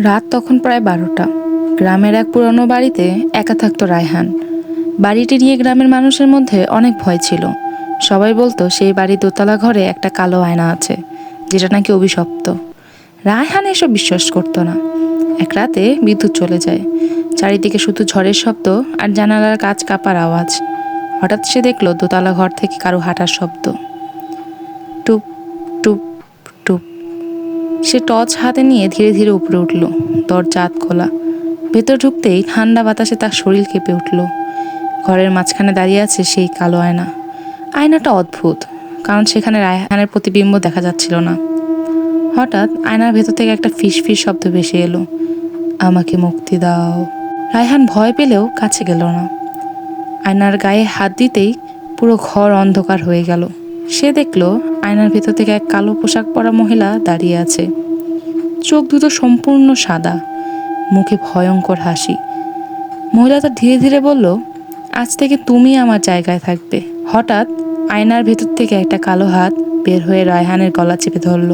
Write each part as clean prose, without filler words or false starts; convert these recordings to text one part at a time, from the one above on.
রাত তখন প্রায় 12টা। গ্রামের এক পুরনো বাড়িতে একা থাকতো রায়হান। বাড়িটি নিয়ে গ্রামের মানুষের মধ্যে অনেক ভয় ছিল। সবাই বলতো সেই বাড়ির দোতলা ঘরে একটা কালো আয়না আছে, যেটা নাকি অভিশপ্ত। রায়হান এসব বিশ্বাস করতো না। এক রাতে বিদ্যুৎ চলে যায়। চারিদিকে শুধু ঝড়ের শব্দ আর জানালার কাঁচ কাঁপার আওয়াজ। হঠাৎ সে দেখলো দোতলা ঘর থেকে কারো হাঁটার শব্দ। টুপ টুপ টুপ। সে টর্চ হাতে নিয়ে ধীরে ধীরে উপরে উঠল। দরজা আধ খোলা। ভেতর ঢুকতেই ঠান্ডা বাতাসে তার শরীর কেঁপে উঠল। ঘরের মাঝখানে দাঁড়িয়ে আছে সেই কালো আয়না। আয়নাটা অদ্ভুত, কারণ সেখানে রায়হানের প্রতিবিম্ব দেখা যাচ্ছিল না। হঠাৎ আয়নার ভেতর থেকে একটা ফিস ফিস শব্দ ভেসে এলো, আমাকে মুক্তি দাও। রায়হান ভয় পেলেও কাছে গেল না। আয়নার গায়ে হাত দিতেই পুরো ঘর অন্ধকার হয়ে গেল। সে দেখলো আয়নার ভেতর থেকে এক কালো পোশাক পরা মহিলা দাঁড়িয়ে আছে। চোখ দুটো সম্পূর্ণ সাদা, মুখে ভয়ঙ্কর হাসি। মহিলাটা ধীরে ধীরে বলল, আজ থেকে তুমি আমার জায়গায় থাকবে। হঠাৎ আয়নার ভেতর থেকে একটা কালো হাত বের হয়ে রায়হানের গলা চেপে ধরল।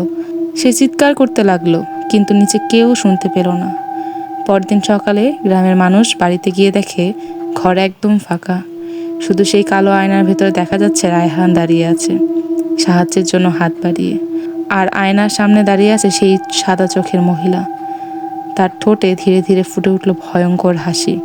সে চিৎকার করতে লাগলো, কিন্তু নিচে কেউ শুনতে পেল না। পরদিন সকালে গ্রামের মানুষ বাড়িতে গিয়ে দেখে ঘর একদম ফাঁকা। শুধু সেই কালো আয়নার ভেতরে দেখা যাচ্ছে রায়হান দাঁড়িয়ে আছে, সাহায্যের জন্য হাত বাড়িয়ে। আর আয়নার সামনে দাঁড়িয়ে আছে সেই সাদা চোখের মহিলা। তার ঠোঁটে ধীরে ধীরে ফুটে উঠল ভয়ঙ্কর হাসি।